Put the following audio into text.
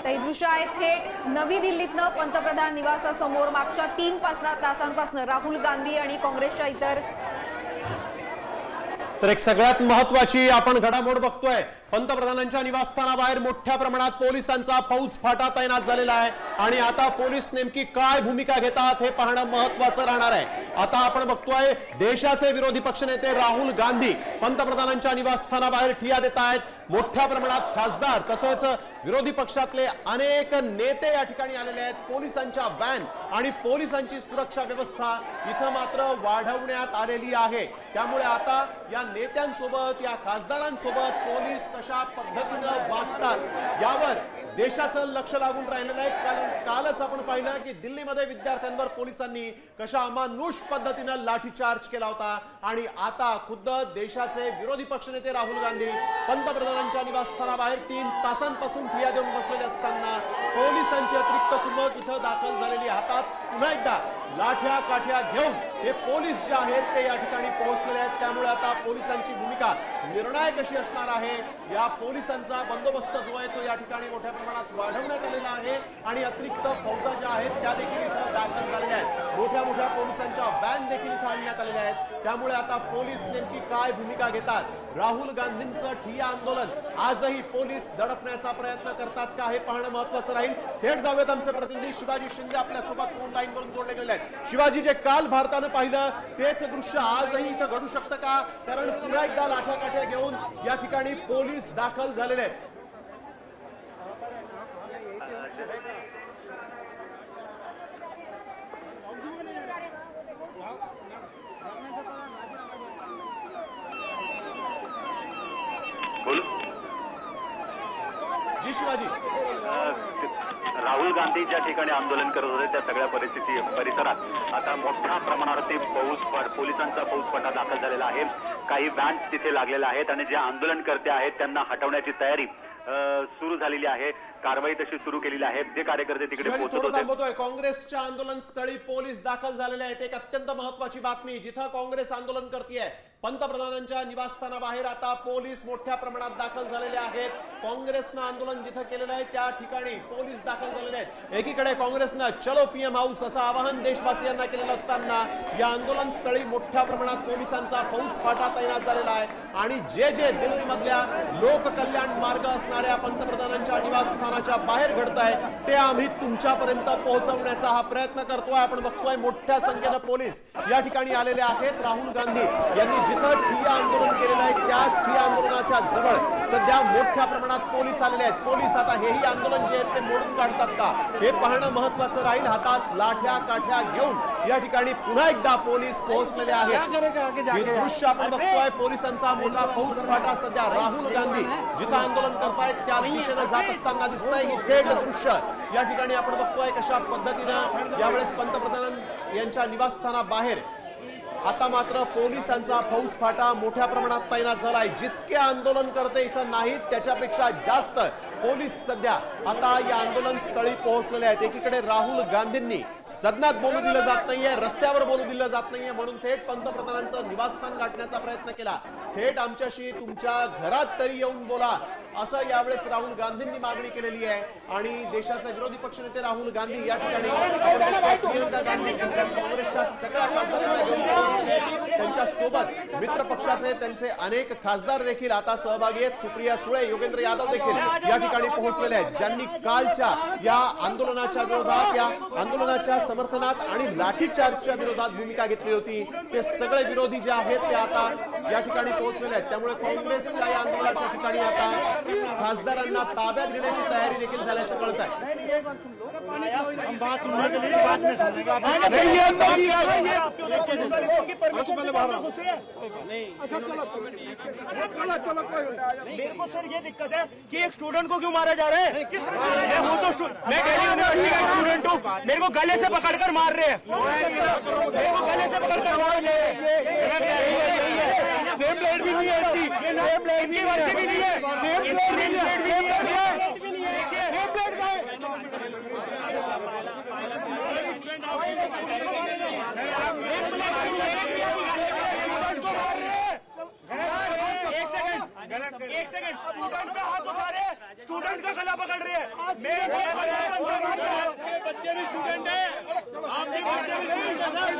तर ही दृश्य आहे थेट नवी दिल्लीतनं पंतप्रधान निवासासमोर मागच्या 3 तासांपासून राहुल गांधी आणि काँग्रेसच्या इतर तर एक सगळ्यात महत्त्वाची आपण घडामोड बघतोय। पंतप्रधानांच्या निवासस्थानाबाहेर मोठ्या प्रमाणात पोलिसांचा फौजफाटा तैनात झालेला आहे आणि आता पोलीस नेमकी काय भूमिका घेतात हे पाहणं महत्त्वाचं राहणार आहे। आता आपण बघतोय देशाचे विरोधी पक्षनेते राहुल गांधी पंतप्रधानांच्या निवासस्थानाबाहेर ठिय्या देत आहेत। मोठ्या प्रमाणात खासदार तसंच विरोधी पक्षातले अनेक नेते या ठिकाणी आलेले आहेत। पोलिसांच्या व्हॅन आणि पोलिसांची सुरक्षा व्यवस्था इथं मात्र वाढवण्यात आलेली आहे। त्यामुळे आता या नेत्यांसोबत या खासदारांसोबत पोलीस कशा पद्धतीने वागतात यावर देशाचं लक्ष लागून राहिलेलं आहे। कारण कालच आपण पाहिलं की दिल्लीमध्ये विद्यार्थ्यांवर पोलिसांनी कशा अमानुष पद्धतीने लाठीचार्ज केला होता आणि आता खुद्द देशाचे विरोधी पक्षनेते राहुल गांधी पंतप्रधानांच्या निवासस्थानाबाहेर 3 तासांपासून ठिय्या देऊन बसलेले असताना पोलिसांची अतिरिक्त कुमक इथं दाखल झालेली। हातात पुन्हा एकदा लाठ्या काठ्या घेऊन हे पोलीस जे आहेत ते या ठिकाणी पोहोचलेले आहेत। त्यामुळे आता पोलिसांची भूमिका निर्णायक कशी असणार आहे। या पोलिसांचा बंदोबस्त जो आहे तो या ठिकाणी मोठ्या प्रमाणात वाढवण्यात आलेला आहे आणि अतिरिक्त फौजा ज्या आहेत त्या देखील इथं दाखल झालेल्या आहेत। मोठ्या मोठ्या पोलिसांच्या व्हॅन देखील इथं आणण्यात आलेल्या आहेत। त्यामुळे आता पोलीस नेमकी काय भूमिका घेतात। राहुल गांधींचं ठिय्या आंदोलन आजही पोलीस दडपण्याचा प्रयत्न करतात का हे पाहणं महत्त्वाचं राहील। थेट जाऊयात आमचे प्रतिनिधी शिवाजी शिंदे आपल्या सोबत फोन लाईन वरून जोडले गेले आहेत। शिवाजी, जे काल भारतानं पाहिलं तेच दृश्य आजही इथं घडू शकतं का? कारण पुन्हा एकदा लाठ्या काठ्या घेऊन या ठिकाणी पोलीस दाखल झालेले आहेत। जी शिवाजी, राहुल गांधी ज्या ठिकाणी आंदोलन करत होते त्या सगळ्या परिसरात आता मोठ्या प्रमाणावरती पोलिसांचा फौजफाटा दाखल झालेला आहे। काही व्हॅन्स तिथे लागलेल्या आहेत आणि जे आंदोलनकर्ते आहेत त्यांना हटवण्याची तयारी सुरू झालेली आहे। कारवाई तशी सुरू केलेली आहे। जे कार्यकर्ते तिकडे पोहोचत होते, काँग्रेसच्या आंदोलन स्थळी पोलीस दाखल झालेले आहेत। एक अत्यंत महत्त्वाची बातमी, जिथं काँग्रेस आंदोलन करतेय पंतप्रधानांच्या निवासस्थानाबाहेर आता पोलीस मोठ्या प्रमाणात दाखल झालेले आहेत। काँग्रेसनं आंदोलन जिथं केलेलं आहे त्या ठिकाणी पोलीस दाखल झालेले आहेत। एकीकडे काँग्रेसनं चलो पीएम हाऊस असं आवाहन देशवासियांना केलेलं असताना या आंदोलन स्थळी मोठ्या प्रमाणात पोलिसांचा फौजफाटा तैनात झालेला आहे आणि जे दिल्लीमधल्या लोककल्याण मार्ग असणाऱ्या पंतप्रधानांच्या निवासस्थानाच्या बाहेर घडतंय ते आम्ही तुमच्यापर्यंत पोहोचवण्याचा हा प्रयत्न करतोय। आपण बघतोय मोठ्या संख्येनं पोलीस या ठिकाणी आलेले आहेत। राहुल गांधी यांनी जिथं ठिय्या आंदोलन केलेलं आहे त्याच ठिय्या आंदोलनाच्या जवळ सध्या मोठ्या प्रमाणात पोलीस आलेले आहेत। पोलीस आता हेही आंदोलन जे आहे ते मोडून काढतात का हे पाहणं महत्त्वाचं राहील। हातात लाठ्या काठ्या घेऊन या ठिकाणी पुन्हा एकदा पोलीस पोहोचलेले आहेत। हे दृश्य आपण बघतोय, पोलिसांचा मोठा फौजफाटा सध्या राहुल गांधी जिथं आंदोलन करतायत त्या दिशेने जात असताना दिसतंय। ही थेट दृश्य या ठिकाणी आपण बघतोय कशा पद्धतीनं यावेळेस पंतप्रधान यांच्या निवासस्थानाबाहेर आता मात्र पोलिसांचा फौजफाटा मोठ्या प्रमाणात तैनात झालाय। जितके आंदोलन करते इथं नाहीत त्याच्यापेक्षा जास्त पोलीस सध्या आता या आंदोलन स्थळी पोहोचलेले आहेत। एकीकडे राहुल गांधींनी सदनात बोलू दिलं जात नाहीये, रस्त्यावर बोलू दिलं जात नाहीये म्हणून थेट पंतप्रधानांचं निवासस्थान गाठण्याचा प्रयत्न केला। थेट आमच्याशी तुमच्या घरात तरी येऊन बोला असं यावेळेस राहुल गांधींनी मागणी केलेली आहे आणि देशाचे विरोधी पक्षनेते राहुल गांधी या ठिकाणी प्रियंका गांधी तसेच काँग्रेसच्या सगळ्या खासदारांना घेऊन पोहोचले। त्यांच्या सोबत मित्र पक्षाचे त्यांचे अनेक खासदार देखील आता सहभागी आहेत। सुप्रिया सुळे, योगेंद्र यादव देखील या ठिकाणी पोहोचलेले आहेत, ज्यांनी कालच्या या आंदोलनाच्या विरोधात, या आंदोलनाच्या समर्थनात आणि लाठीचार्जच्या विरोधात भूमिका घेतली होती। ते सगळे विरोधी जे आहेत ते आता या ठिकाणी पोहोचलेले आहेत। त्यामुळे काँग्रेसच्या या आंदोलनाच्या ठिकाणी आता खासदारांना ताब्यात घेण्याची तयारी देखील झाल्याचं कळत आहे। मेरे को सर ये दिक्कत है कि एक स्टूडेंट को क्यों मारा जा रहा है? मैं हूँ तो मैं दिल्ली यूनिवर्सिटी का स्टूडेंट हूँ, मेरे को गले से पकड़कर मार रहे हैं। मेरे को गले से पकड़कर मार रहे हैं। नेम प्लेट भी नहीं है, नेम प्लेट की वर्दी भी नहीं है, नेम प्लेट भी नहीं है, देखिए नेम प्लेट का एक सेकंड स्टूडेंट पे हाथ उठा रहे, स्टूडेंट का गला पकड़ रही है। मेरे बच्चे भी स्टूडेंट है, आपके बच्चे भी स्टूडेंट है।